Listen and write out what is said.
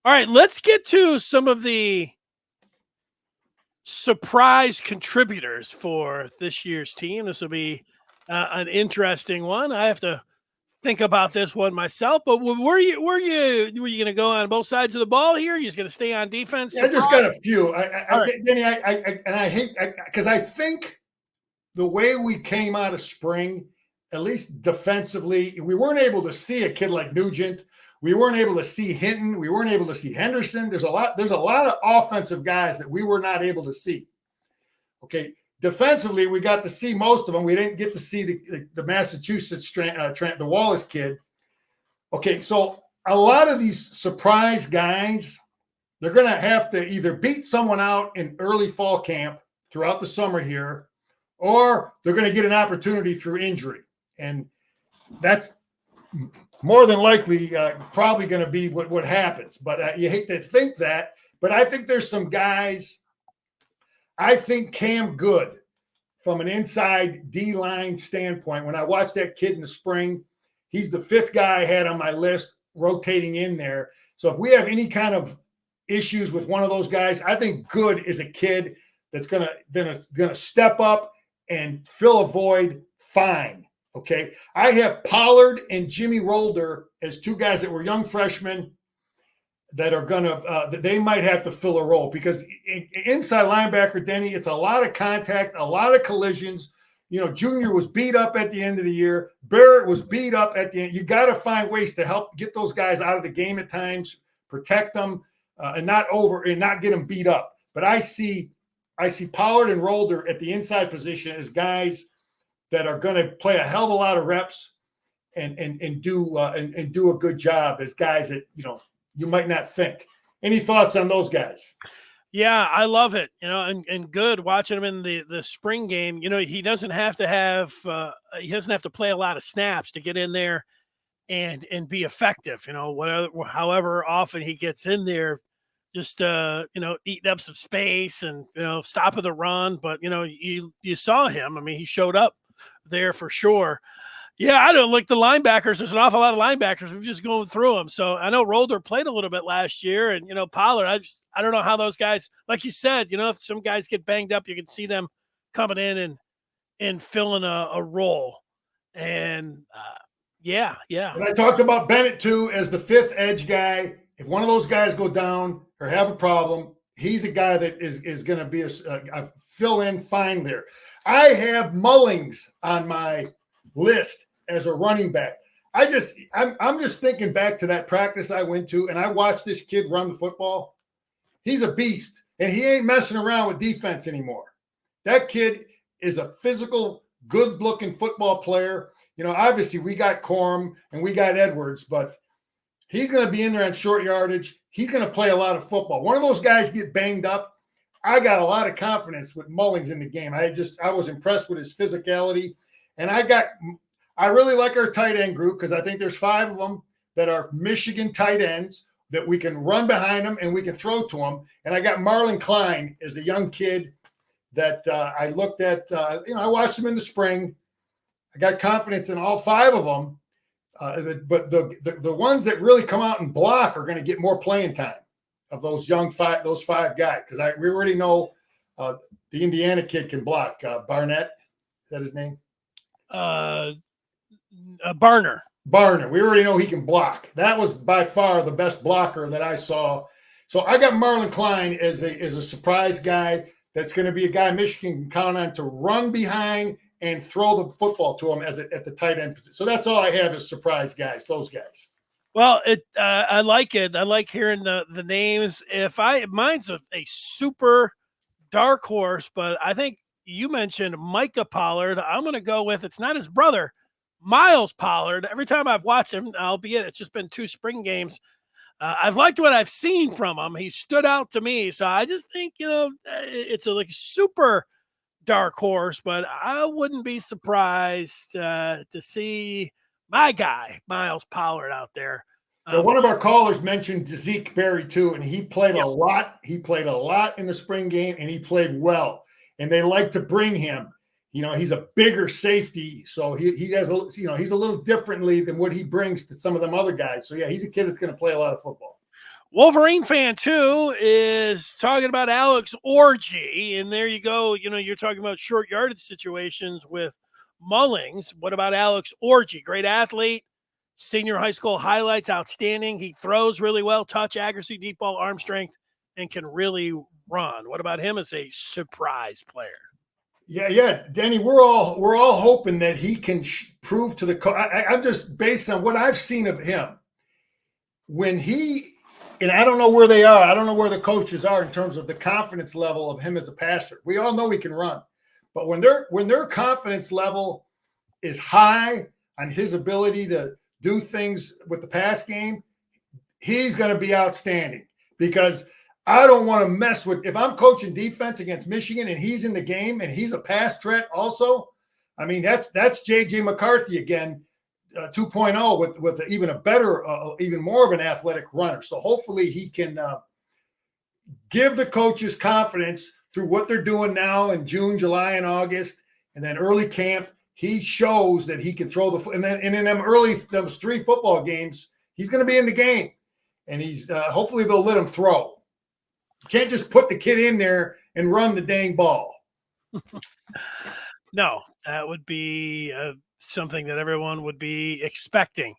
All right, let's get to some of the surprise contributors for this year's team. This will be an interesting one. I have to think about this one myself. But were you going to go on both sides of the ball here? You're just going to stay on defense? Yeah, I just got a few. Right. I hate because I think the way we came out of spring, at least defensively, we weren't able to see a kid like Nugent. We weren't able to see Hinton. We weren't able to see Henderson. There's a lot of offensive guys that we were not able to see. Okay. Defensively, we got to see most of them. We didn't get to see the Massachusetts the Wallace kid. Okay, so a lot of these surprise guys, they're going to have to either beat someone out in early fall camp throughout the summer here, or they're going to get an opportunity through injury. And that's more than likely probably going to be what happens. But you hate to think that. But I think there's some guys. I think Cam Good, from an inside D-line standpoint, when I watched that kid in the spring, he's the fifth guy I had on my list rotating in there. So if we have any kind of issues with one of those guys, I think Good is a kid that's gonna step up and fill a void fine. Okay. I have Pollard and Jimmy Rolder as two guys that were young freshmen that are that they might have to fill a role, because inside linebacker, Denny, it's a lot of contact, a lot of collisions. You know, Junior was beat up at the end of the year. Barrett was beat up at the end. You got to find ways to help get those guys out of the game at times, protect them, and not get them beat up. But I see Pollard and Rolder at the inside position as guys that are going to play a hell of a lot of reps and do a good job as guys that you might not think. Any thoughts on those guys? Yeah, I love it. And Good, watching him in the spring game. He doesn't have to play a lot of snaps to get in there and be effective. However often he gets in there, just eating up some space and stopping the run. But you saw him. I mean, he showed up there for sure. Yeah, I don't like the linebackers. There's an awful lot of linebackers. We've just going through them. So I know Rolder played a little bit last year, and Pollard. I don't know how those guys, like you said, if some guys get banged up, you can see them coming in and filling a role. And yeah. And I talked about Bennett too as the fifth edge guy. If one of those guys go down or have a problem, he's a guy that is going to be a fill-in fine there. I have Mullings on my list as a running back. I'm just thinking back to that practice I went to, and I watched this kid run the football. He's a beast, and he ain't messing around with defense anymore. That kid is a physical, good-looking football player. Obviously we got Corum and we got Edwards, but he's going to be in there on short yardage. He's going to play a lot of football. One of those guys get banged up. I got a lot of confidence with Mullings in the game. I was impressed with his physicality. And I really like our tight end group, because I think there's 5 of them that are Michigan tight ends that we can run behind them and we can throw to them. And I got Marlon Klein as a young kid that I looked at. I watched him in the spring. I got confidence in all 5 of them. But the ones that really come out and block are going to get more playing time of those 5 guys, because we already know the Indiana kid can block. Barnett, is that his name? Barner. We already know he can block. That was by far the best blocker that I saw. So I got Marlon Klein as a surprise guy. That's going to be a guy Michigan can count on to run behind and throw the football to him at the tight end position. So that's all I have as surprise guys. Those guys. Well, I like it. I like hearing the names. Mine's a super dark horse, but I think you mentioned Micah Pollard. I'm going to go with, it's not his brother, Miles Pollard. Every time I've watched him, albeit it's just been 2 spring games, I've liked what I've seen from him. He stood out to me. So I just think, it's a super dark horse, but I wouldn't be surprised to see my guy, Miles Pollard, out there. So one of our callers mentioned Zeke Berry too, and he played a lot. He played a lot in the spring game, and he played well. And they like to bring him. He's a bigger safety, so he has he's a little differently than what he brings to some of them other guys. So yeah, he's a kid that's going to play a lot of football. Wolverine fan too is talking about Alex Orgy, and there you go. You know, you're talking about short yardage situations with Mullings. What about Alex Orgy? Great athlete, senior high school highlights, outstanding. He throws really well, touch, accuracy, deep ball, arm strength, and can really run. What about him as a surprise player? Yeah, Danny. We're all hoping that he can prove to the. I'm just based on what I've seen of him. When he, and I don't know where they are. I don't know where the coaches are in terms of the confidence level of him as a passer. We all know he can run, but when their confidence level is high on his ability to do things with the pass game, he's going to be outstanding because I don't want to mess with if I'm coaching defense against Michigan and he's in the game and he's a pass threat also. I mean, that's JJ McCarthy again, 2.0 with even a better, even more of an athletic runner. So hopefully he can give the coaches confidence through what they're doing now in June, July, and August, and then early camp. He shows that he can throw the and then and in those 3 football games, he's going to be in the game, and he's hopefully they'll let him throw. You can't just put the kid in there and run the dang ball. No, that would be something that everyone would be expecting.